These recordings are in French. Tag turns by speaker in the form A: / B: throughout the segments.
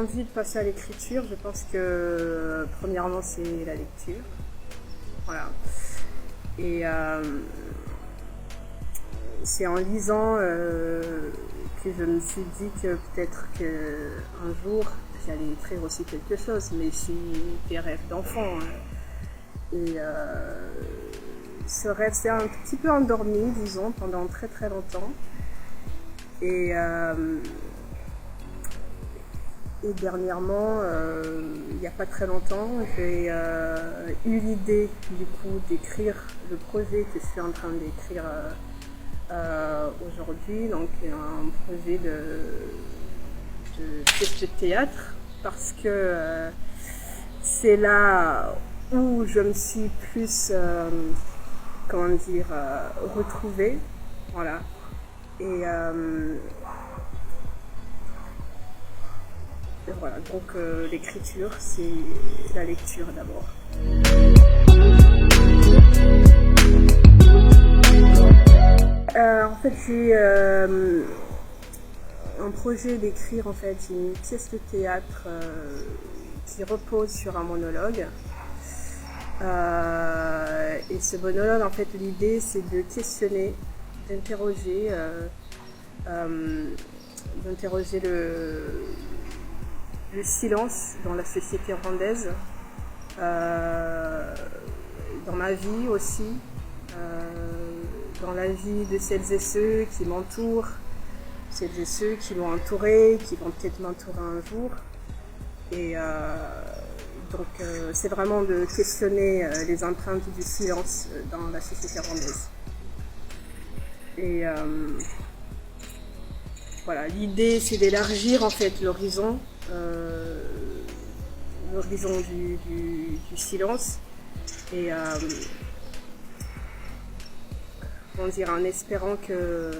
A: envie de passer à l'écriture, je pense que premièrement c'est la lecture. Voilà. Et c'est en lisant que je me suis dit que peut-être qu'un jour j'allais écrire aussi quelque chose, mais c'est des rêves d'enfant. Et ce rêve s'est un petit peu endormi, disons, pendant très très longtemps. Et dernièrement, il n'y a pas très longtemps, j'ai eu l'idée du coup d'écrire le projet que je suis en train d'écrire aujourd'hui, donc un projet de pièce de théâtre, parce que c'est là où je me suis plus, retrouvée, voilà. Et voilà, donc l'écriture, c'est la lecture d'abord. En fait, j'ai un projet d'écrire en fait une pièce de théâtre qui repose sur un monologue. Et ce monologue, en fait, l'idée, c'est de questionner, d'interroger le silence dans la société rwandaise, dans ma vie aussi, dans la vie de celles et ceux qui m'entourent, celles et ceux qui m'ont entouré, qui vont peut-être m'entourer un jour. Et donc c'est vraiment de questionner les empreintes du silence dans la société rwandaise. Et voilà, l'idée c'est d'élargir en fait l'horizon du silence, et en espérant que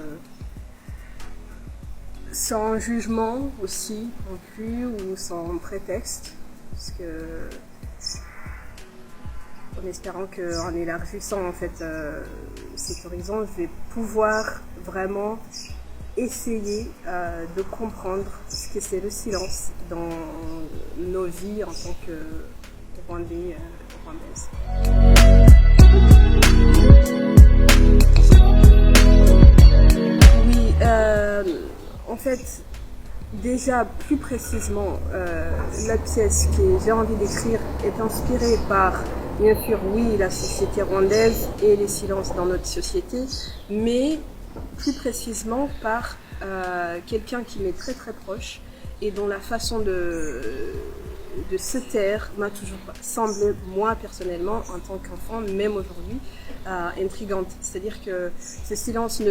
A: sans jugement aussi non plus, ou sans prétexte, parce que en espérant qu'en élargissant en fait cet horizon, je vais pouvoir vraiment essayer de comprendre ce que c'est le silence dans nos vies en tant que Rwandais, Rwandaises. Oui, en fait, déjà plus précisément, la pièce que j'ai envie d'écrire est inspirée par, bien sûr, oui, la société rwandaise et les silences dans notre société, mais plus précisément par quelqu'un qui m'est très très proche et dont la façon de se taire m'a toujours semblé, moi personnellement, en tant qu'enfant, même aujourd'hui, intrigante. C'est-à-dire que ce silence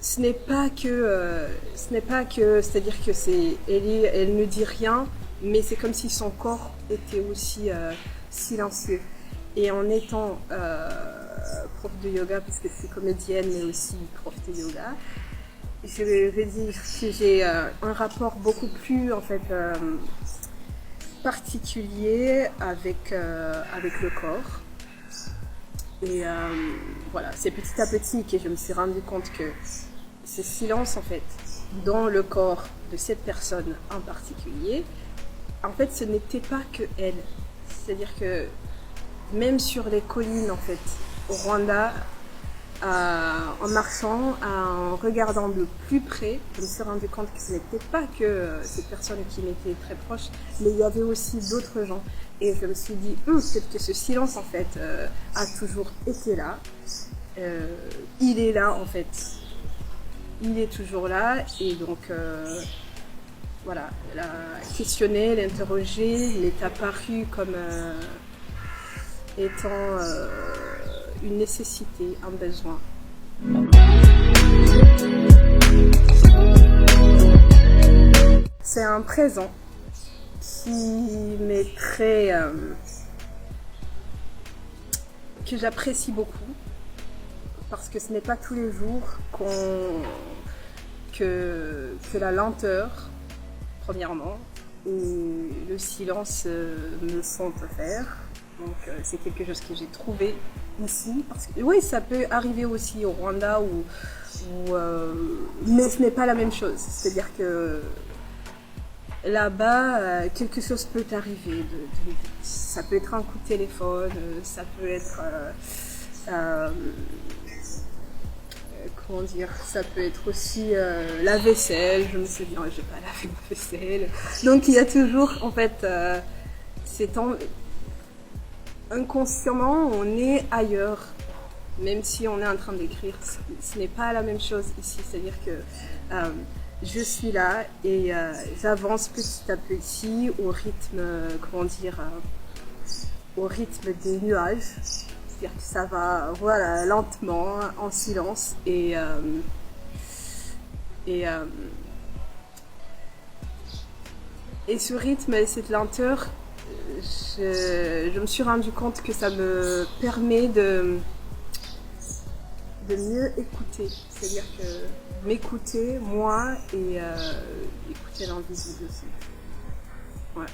A: ce n'est pas que, c'est-à-dire que elle ne dit rien, mais c'est comme si son corps était aussi silencieux. Et en étant prof de yoga, parce que je suis comédienne, mais aussi prof de yoga, je vais dire que j'ai un rapport beaucoup plus en fait particulier avec le corps. Et voilà, c'est petit à petit que je me suis rendu compte que ce silence en fait dans le corps de cette personne en particulier, en fait ce n'était pas que elle. C'est-à-dire que même sur les collines en fait au Rwanda, en marchant, en regardant de plus près, je me suis rendu compte que ce n'était pas que cette personne qui m'était très proche, mais il y avait aussi d'autres gens. Et je me suis dit, peut-être que ce silence en fait a toujours été là. Il est là en fait. Il est toujours là, et donc voilà, la questionner, l'interroger, il est apparu comme étant une nécessité, un besoin. C'est un présent qui m'est très que j'apprécie beaucoup, parce que ce n'est pas tous les jours que la lenteur, premièrement, et le silence me sont offerts. Donc c'est quelque chose que j'ai trouvé ici. Parce que, oui, ça peut arriver aussi au Rwanda, mais ce n'est pas la même chose. C'est-à-dire que là-bas, quelque chose peut arriver. Ça peut être un coup de téléphone, ça peut être... comment dire, ça peut être aussi la vaisselle. Je me souviens, j'ai pas lavé ma vaisselle. Donc il y a toujours, en fait, inconsciemment, on est ailleurs, même si on est en train d'écrire. Ce n'est pas la même chose ici. C'est-à-dire que je suis là et j'avance petit à petit au rythme, comment dire, au rythme des nuages. C'est-à-dire que ça va, voilà, lentement, en silence et ce rythme et cette lenteur, je me suis rendu compte que ça me permet de mieux écouter. C'est-à-dire que m'écouter, moi, et écouter l'invisible aussi. Ouais.